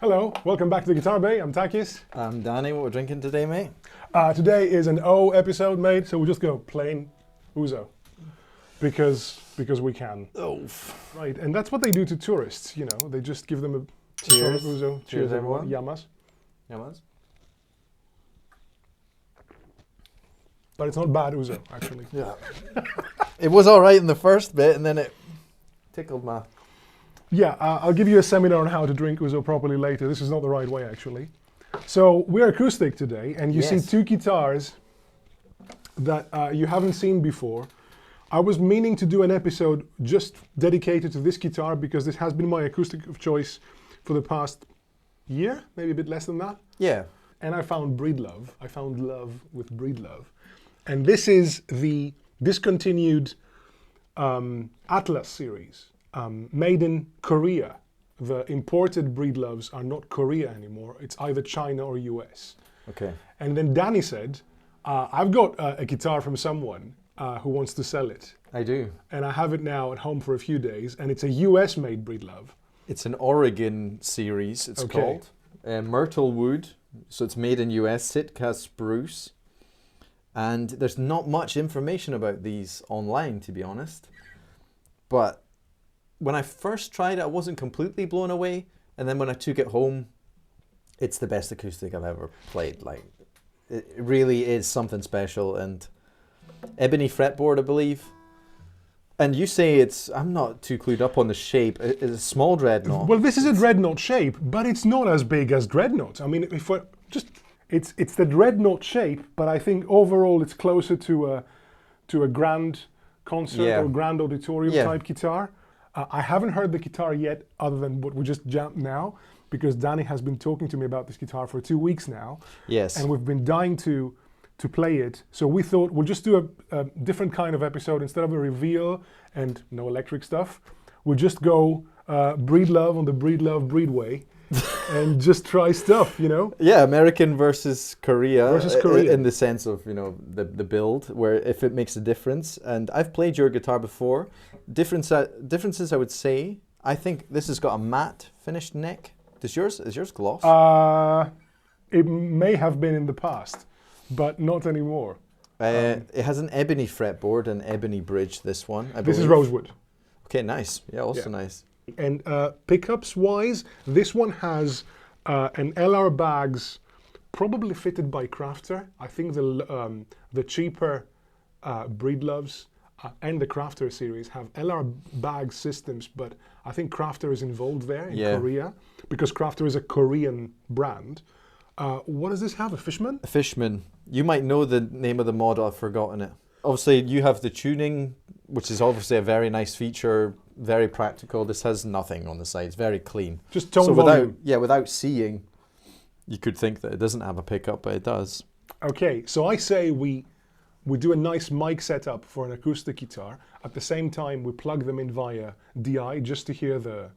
Hello, welcome back to the Guitar Bay. I'm Takis. I'm Danny. What we're drinking today, mate? Today is an O episode, mate, so we'll just go plain Ouzo. Because we can. Oh. Right, and that's what they do to tourists, you know. They just give them a shot of Ouzo. Cheers, everyone. Yamas. Yamas. But it's not bad Ouzo, actually. Yeah. It was all right in the first bit, and then it tickled my... Yeah, I'll give you a seminar on how to drink Ouzo properly later. This is not the right way, actually. So we're acoustic today, and you see two guitars that you haven't seen before. I was meaning to do an episode just dedicated to this guitar because this has been my acoustic of choice for the past year, maybe a bit less than that. Yeah. And I found Breedlove. I found love with Breedlove. And this is the discontinued Atlas series. Made in Korea. The imported Breedloves are not Korea anymore. It's either China or US. Okay. And then Danny said, I've got a guitar from someone who wants to sell it. I do. And I have it now at home for a few days, and it's a US made Breedlove. It's an Oregon series, it's called. Myrtlewood, so it's made in US, Sitka Spruce. And there's not much information about these online, to be honest. But when I first tried it, I wasn't completely blown away. And then when I took it home, it's the best acoustic I've ever played. Like, it really is something special. And Ebony fretboard, I believe. And you say it's, I'm not too clued up on the shape. It's a small dreadnought. Well, this is a dreadnought shape, but it's not as big as dreadnoughts. I mean, if we're just, it's the dreadnought shape, but I think overall it's closer to a grand concert or grand auditorium type guitar. I haven't heard the guitar yet, other than what we just jammed now, because Danny has been talking to me about this guitar for 2 weeks now. Yes. And we've been dying to play it. So we thought we'll just do a different kind of episode. Instead of a reveal and no electric stuff, we'll just go Breedlove on the Breedlove Breedway and just try stuff, you know? Yeah, American versus Korea. Versus Korea. In the sense of, you know, the build, where if it makes a difference. And I've played your guitar before. Differences, I would say. I think this has got a matte finished neck. Is yours gloss? It may have been in the past, but not anymore. It has an ebony fretboard and ebony bridge, this one, I believe. This is rosewood. Okay, nice. Yeah, also nice. And pickups wise, this one has an LR bags, probably fitted by Crafter. I think the cheaper Breedloves and the Crafter series have LR bag systems, but I think Crafter is involved there in Korea, because Crafter is a Korean brand. What does this have, a Fishman? A Fishman. You might know the name of the model, I've forgotten it. Obviously, you have the tuning, which is obviously a very nice feature, very practical. This has nothing on the side, it's very clean. Just tone volume. Without seeing, you could think that it doesn't have a pickup, but it does. Okay, so I say we do a nice mic setup for an acoustic guitar. At the same time, we plug them in via DI just to hear the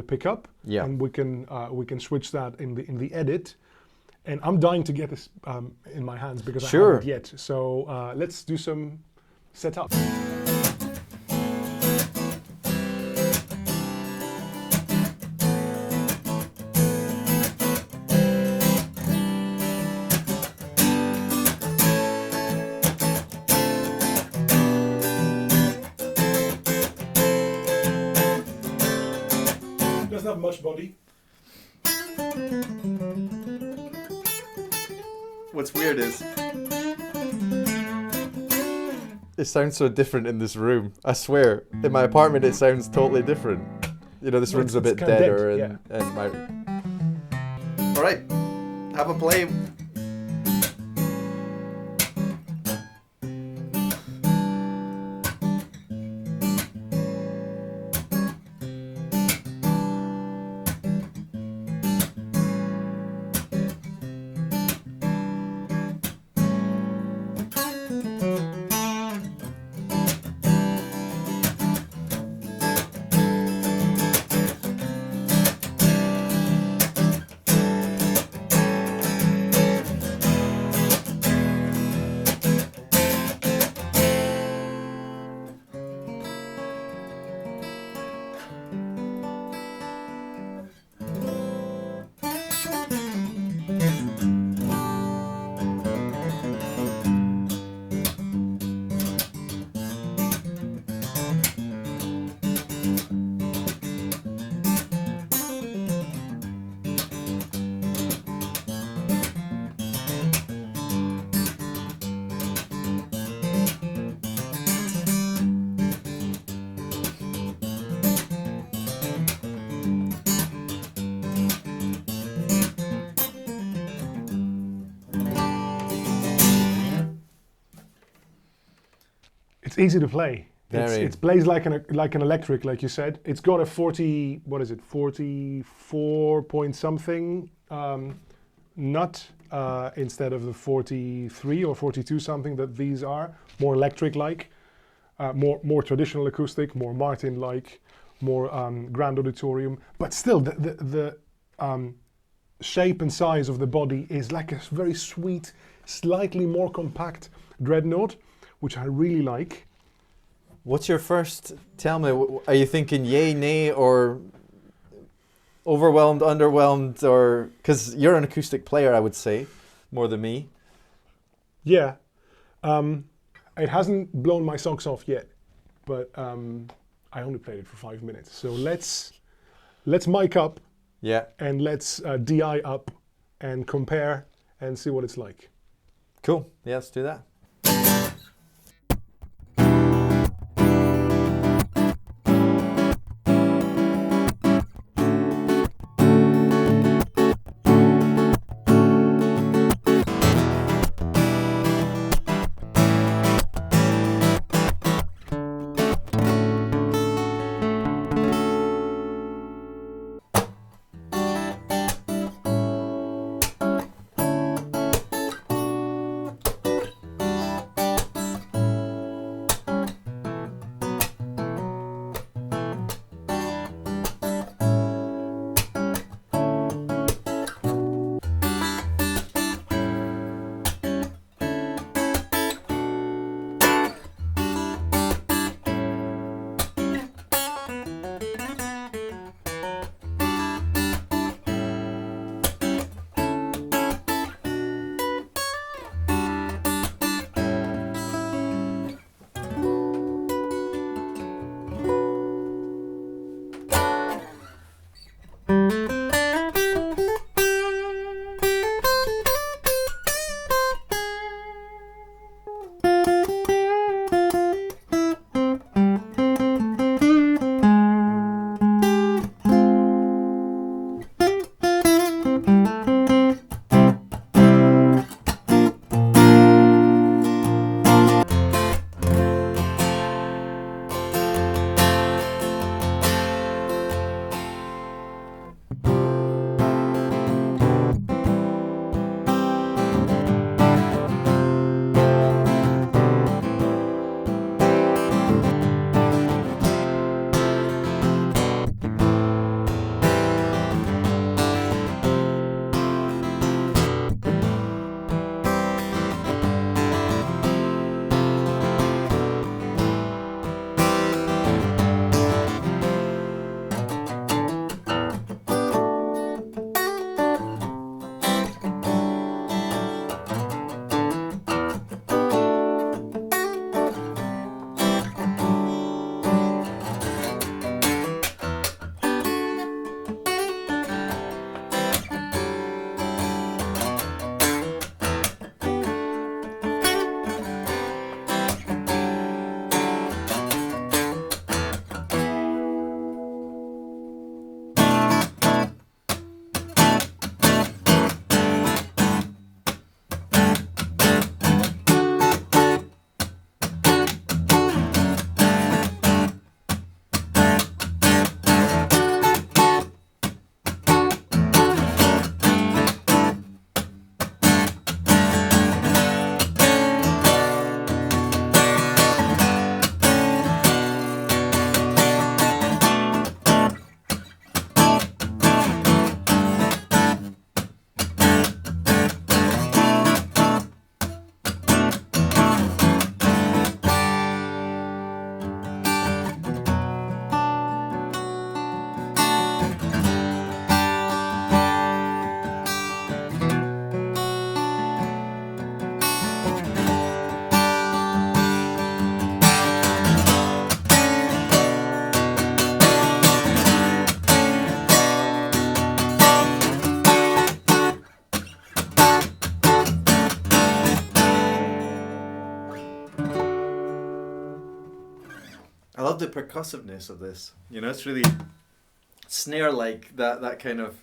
pickup. Yeah. And we can switch that in the edit. And I'm dying to get this in my hands because I haven't yet. So let's do some setup. Doesn't have much body. What's weird is it sounds so different in this room. I swear, in my apartment it sounds totally different. You know, this room's a bit deader and my... All right, have a play. It's easy to play. Very. It plays like an electric, like you said. It's got a 44 point something nut instead of the 43 or 42 something that these are. More electric-like, more traditional acoustic, more Martin-like, more grand auditorium. But still, the shape and size of the body is like a very sweet, slightly more compact dreadnought, which I really like. What's your first, tell me, are you thinking yay, nay, or overwhelmed, underwhelmed, or, because you're an acoustic player, I would say, more than me. Yeah. It hasn't blown my socks off yet, but I only played it for 5 minutes. So let's mic up, yeah, and let's DI up and compare and see what it's like. Cool. Yeah, let's do that. I love the percussiveness of this. You know, it's really snare-like, that kind of...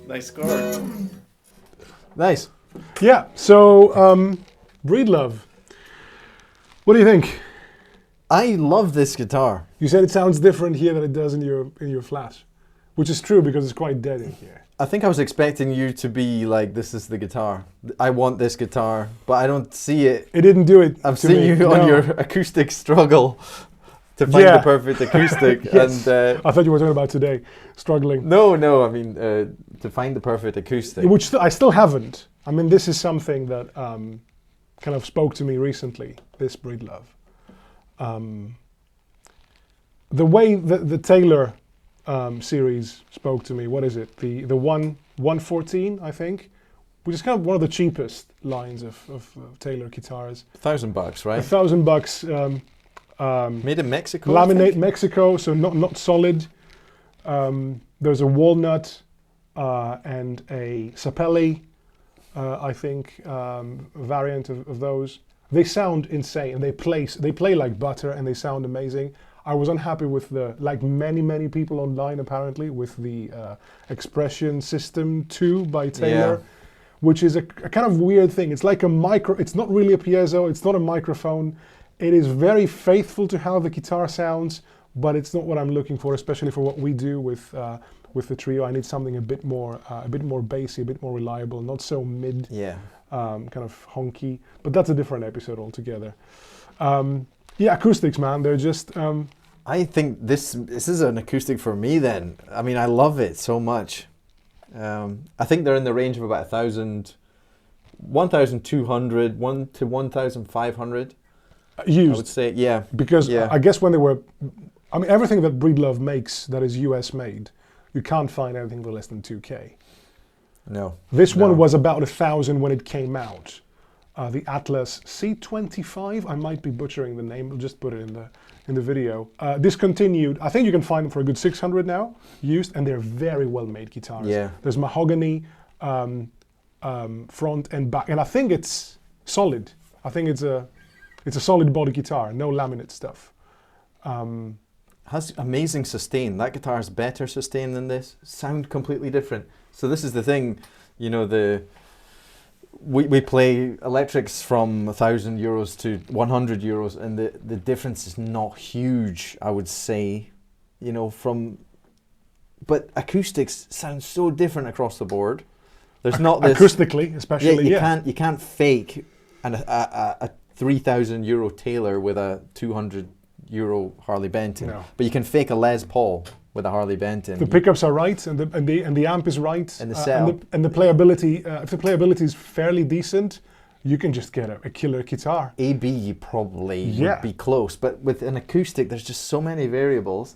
Nice score. Nice. Yeah, so Breedlove. What do you think? I love this guitar. You said it sounds different here than it does in your flat, which is true because it's quite dead in here. I think I was expecting you to be like, this is the guitar. I want this guitar, but I don't see it. It didn't do it. I've seen you on your acoustic struggle to find the perfect acoustic. Yes. And I thought you were talking about today, struggling. No, I mean, to find the perfect acoustic. Which I still haven't. I mean, this is something that kind of spoke to me recently, this Breedlove. The way the Taylor series spoke to me, what is it? The 114, I think, which is kind of one of the cheapest lines of Taylor guitars. $1,000, right? $1,000. Made in Mexico. Laminate Mexico, so not solid. There's a walnut and a sapelli, I think, variant of those. They sound insane, and they play like butter, and they sound amazing. I was unhappy with like many people online apparently, with the Expression System 2 by Taylor, which is a kind of weird thing. It's like a it's not really a piezo, it's not a microphone. It is very faithful to how the guitar sounds, but it's not what I'm looking for, especially for what we do with the trio. I need something a bit more bassy, a bit more reliable, not so mid, kind of honky. But that's a different episode altogether. Yeah, acoustics, man. They're just. I think this is an acoustic for me. Then I mean, I love it so much. I think they're in the range of about 1,200, 1 to 1,500. Used. I would say, yeah. Because I guess when they were, I mean, everything that Breedlove makes that is US made, you can't find anything for less than 2K. No. This one was about 1,000 when it came out. The Atlas C25, I might be butchering the name, we'll just put it in the video. Discontinued, I think you can find them for a good 600 now, used, and they're very well made guitars. Yeah. There's mahogany, front and back, and I think it's solid. I think it's a solid body guitar, no laminate stuff. Has amazing sustain. That guitar is better sustain than this. Sound completely different. So this is the thing, you know, we play electrics from €1,000 to €100, and the difference is not huge, I would say, you know, but acoustics sound so different across the board. There's not this acoustically, especially. You can't fake a €3,000 Taylor with a €200 Harley Benton, but you can fake a Les Paul with a Harley Benton. The pickups are right, and the amp is right, and the setup, and the playability. If the playability is fairly decent, you can just get a killer guitar. AB, you probably would be close, but with an acoustic, there's just so many variables,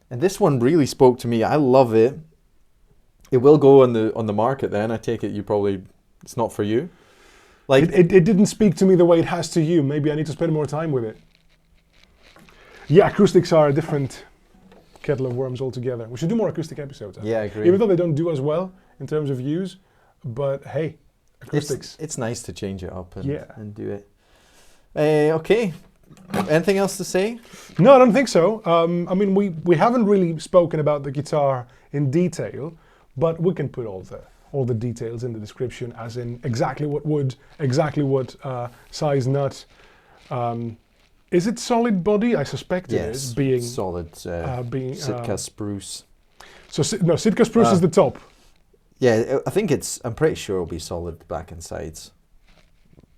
and this one really spoke to me. I love it. It will go on the market. Then I take it it's not for you. Like it didn't speak to me the way it has to you. Maybe I need to spend more time with it. Yeah, acoustics are a different kettle of worms altogether. We should do more acoustic episodes. Yeah, I agree. Even though they don't do as well in terms of use, but hey, acoustics. It's nice to change it up and do it. Okay. Anything else to say? No, I don't think so. I mean, we haven't really spoken about the guitar in detail, but we can put all the details in the description, as in exactly what wood, exactly what size nut. Is it solid body? I suspect it is. Being solid. Sitka Spruce. So Sitka Spruce is the top. Yeah, I'm pretty sure it'll be solid back and sides.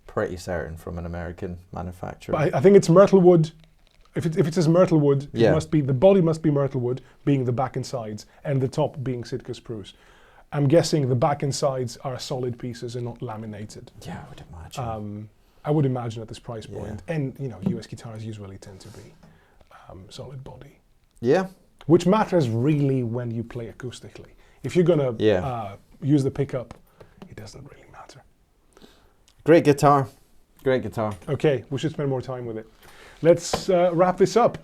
Pretty certain from an American manufacturer. But I think it's Myrtlewood. If it says Myrtlewood, it must be, the body must be Myrtlewood, being the back and sides, and the top being Sitka Spruce. I'm guessing the back and sides are solid pieces and not laminated. Yeah, I would imagine. I would imagine at this price point. And, you know, US guitars usually tend to be solid body. Yeah. Which matters really when you play acoustically. If you're going to use the pickup, it doesn't really matter. Great guitar. Great guitar. Okay, we should spend more time with it. Let's wrap this up.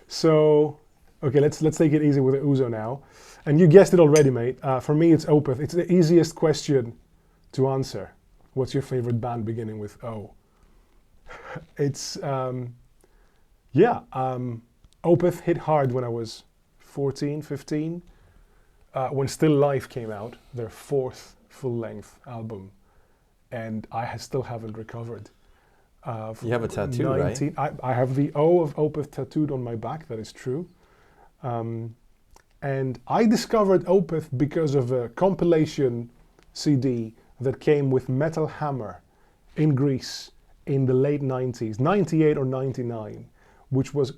So, okay, let's take it easy with the Ouzo now. And you guessed it already, mate. For me, it's Opeth. It's the easiest question to answer. What's your favorite band beginning with O? It's, Opeth hit hard when I was 14, 15. when Still Life came out, their 4th full-length album, and I still haven't recovered. You have a tattoo, right? I have the O of Opeth tattooed on my back, that is true. And I discovered Opeth because of a compilation CD that came with Metal Hammer in Greece in the late 90s, 98 or 99, which was,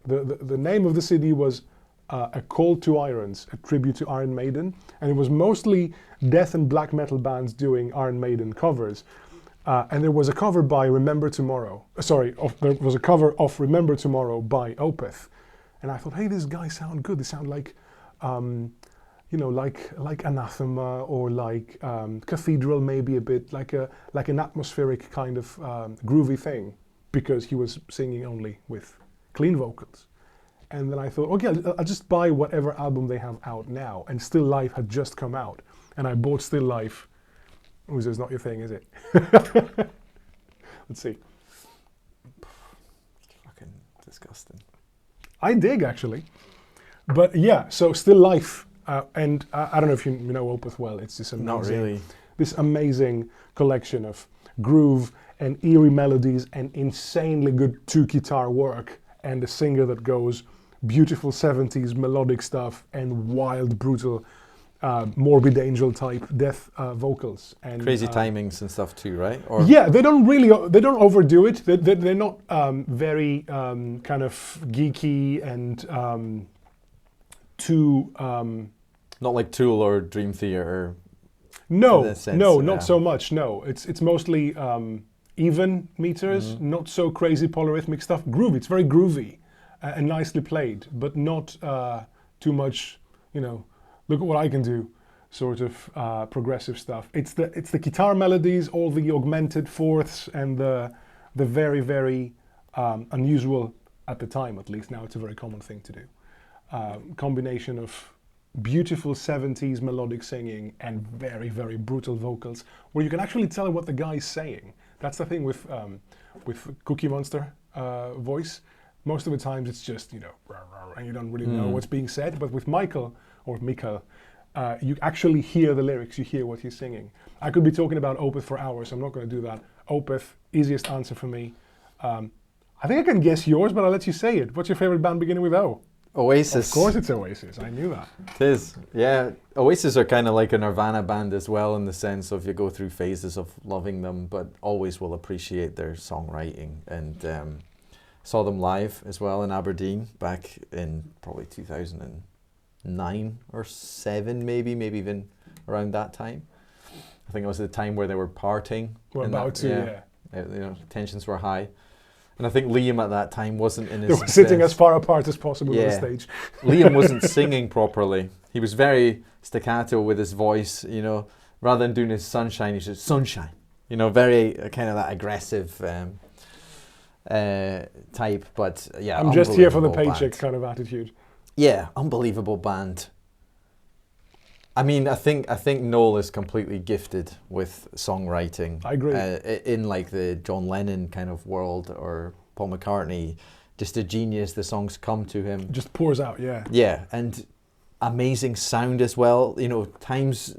the name of the CD was A Call to Irons, a tribute to Iron Maiden, and it was mostly death and black metal bands doing Iron Maiden covers. And there was a cover by Remember Tomorrow, there was a cover of Remember Tomorrow by Opeth. And I thought, hey, these guys sound good. They sound like, you know, like Anathema or like Cathedral, maybe a bit, like an atmospheric kind of groovy thing, because he was singing only with clean vocals. And then I thought, okay, I'll just buy whatever album they have out now. And Still Life had just come out. And I bought Still Life. Ouzo's not your thing, is it? Let's see. Fucking disgusting. I dig, actually. But yeah, so Still Life. And I don't know if you know Opeth well. It's this amazing, not really. This amazing collection of groove and eerie melodies and insanely good 2-guitar work, and a singer that goes beautiful 70s melodic stuff and wild, brutal, Morbid Angel type death vocals. And crazy timings and stuff too, right? Or yeah, they don't overdo it. They're not very kind of geeky and too... not like Tool or Dream Theater. No, not so much. No, it's mostly even meters, not so crazy polyrhythmic stuff. Groovy, it's very groovy and nicely played, but not too much, you know, look at what I can do sort of progressive stuff. It's the guitar melodies, all the augmented fourths, and the very, very unusual, at the time at least, now it's a very common thing to do, combination of beautiful 70s melodic singing and very, very brutal vocals, where you can actually tell what the guy's saying. That's the thing with Cookie Monster voice. Most of the times it's just, you know, and you don't really know what's being said. But with Mikael, you actually hear the lyrics, you hear what he's singing. I could be talking about Opeth for hours, so I'm not going to do that. Opeth, easiest answer for me. I think I can guess yours, but I'll let you say it. What's your favorite band beginning with O? Oasis. Of course it's Oasis, I knew that. It is, yeah. Oasis are kind of like a Nirvana band as well, in the sense of you go through phases of loving them, but always will appreciate their songwriting. And saw them live as well in Aberdeen back in probably 2009 or 7, maybe even around that time. I think it was the time where they were partying. We're about to, yeah. You know, tensions were high. And I think Liam at that time wasn't in his They were sitting as far apart as possible on the stage. Liam wasn't singing properly. He was very staccato with his voice, you know. Rather than doing his Sunshine, he said Sunshine. You know, very kind of that aggressive type. But yeah, I'm just here for the paycheck kind of attitude. Yeah, unbelievable band. I mean, I think Noel is completely gifted with songwriting. I agree. In like the John Lennon kind of world, or Paul McCartney, just a genius. The songs come to him. Just pours out, yeah. Yeah, and amazing sound as well. You know, times,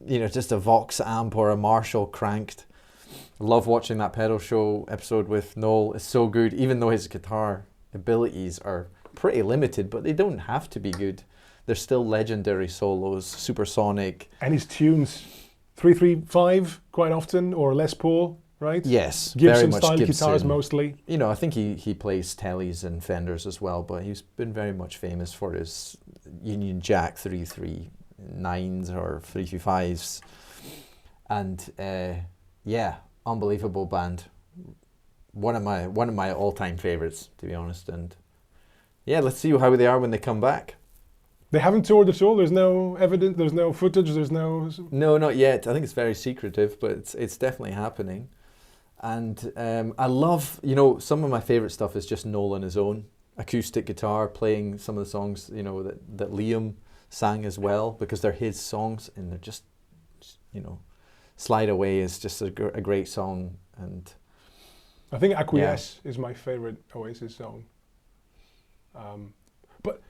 you know, just a Vox amp or a Marshall cranked. Love watching that pedal show episode with Noel. It's so good, even though his guitar abilities are pretty limited, but they don't have to be good. They're still legendary solos, supersonic. And his tunes, 335 quite often, or Les Paul, right? Yes, Gibson very much style Gibson. guitars mostly. You know, I think he plays Tellys and Fenders as well, but he's been very much famous for his Union Jack 339s or 335s. And yeah, unbelievable band. One of my all-time favorites, to be honest. And yeah, let's see how they are when they come back. They haven't toured at all? There's no evidence, there's no footage, there's no... No, not yet. I think it's very secretive, but it's definitely happening. And I love, you know, some of my favourite stuff is just Noel on his own. Acoustic guitar, playing some of the songs, you know, that Liam sang as well, because they're his songs, and they're just, you know, Slide Away is just a great song. And I think Acquiesce is my favourite Oasis song. But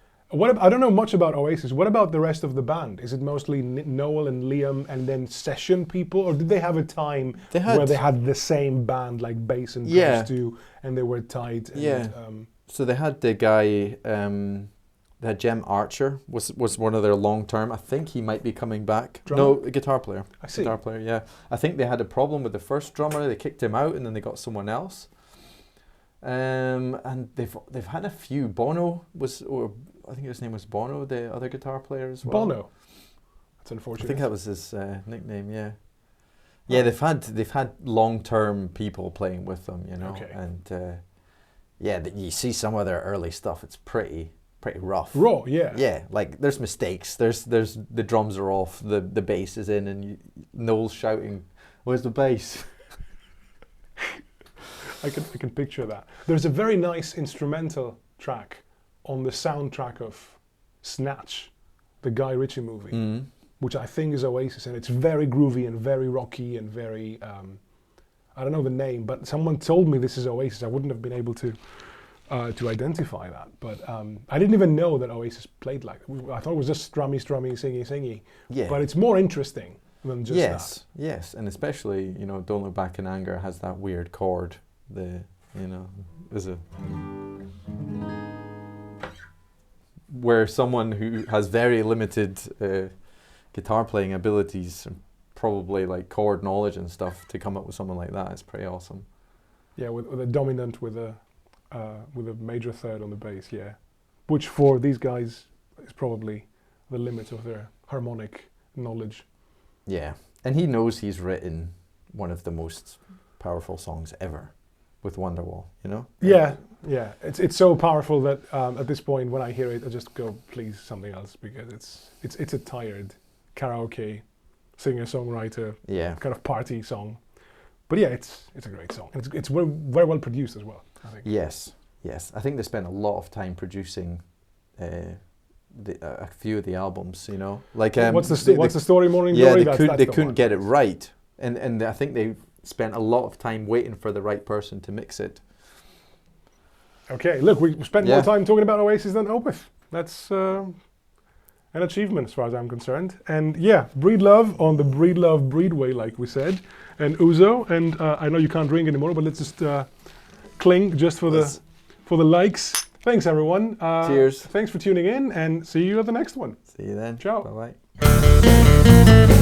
I don't know much about Oasis. What about the rest of the band? Is it mostly Noel and Liam and then session people, or did they have a time where they had the same band, like bass and drums too, and they were tight? And, so they had the guy, they had Jem Archer was one of their long-term. I think he might be coming back. Drummer? No, a guitar player. I see. Guitar player, yeah. I think they had a problem with the first drummer. They kicked him out, and then they got someone else. And they've had a few. Bono or I think his name was Bono, the other guitar player as well. Bono. That's unfortunate. I think that was his nickname. Yeah. Yeah, they've had long-term people playing with them, you know. Okay. And you see some of their early stuff. It's pretty rough. Raw, yeah. Yeah, like there's mistakes. There's the drums are off, the bass is in, and Noel's shouting, "Where's the bass?" I can picture that. There's a very nice instrumental track on the soundtrack of Snatch, the Guy Ritchie movie, which I think is Oasis, and it's very groovy and very rocky and very, I don't know the name, but someone told me this is Oasis. I wouldn't have been able to identify that, but I didn't even know that Oasis played like that. I thought it was just strummy, singy. Yeah. But it's more interesting than just that. Yes, and especially, you know, Don't Look Back in Anger has that weird chord. Where someone who has very limited guitar playing abilities and probably like chord knowledge and stuff to come up with something like that is pretty awesome. Yeah, with a dominant with a major third on the bass, yeah, which for these guys is probably the limit of their harmonic knowledge. Yeah, and he knows he's written one of the most powerful songs ever with Wonderwall, you know? Yeah. It's so powerful that at this point when I hear it, I just go, please, something else, because it's a tired karaoke singer-songwriter kind of party song. But yeah, it's a great song. And it's very, very well produced as well, I think. Yes. I think they spent a lot of time producing a few of the albums, you know? Like what's the story, Morning Glory? They couldn't get it right. And I think they spent a lot of time waiting for the right person to mix it. Okay, look, we spent more time talking about Oasis than Opeth. That's an achievement as far as I'm concerned. And yeah, Breedlove on the Breedlove Breedway, like we said, and Ouzo. And I know you can't drink anymore, but let's just cling just for the likes. Thanks, everyone. Cheers. Thanks for tuning in, and see you at the next one. See you then. Ciao. Bye-bye.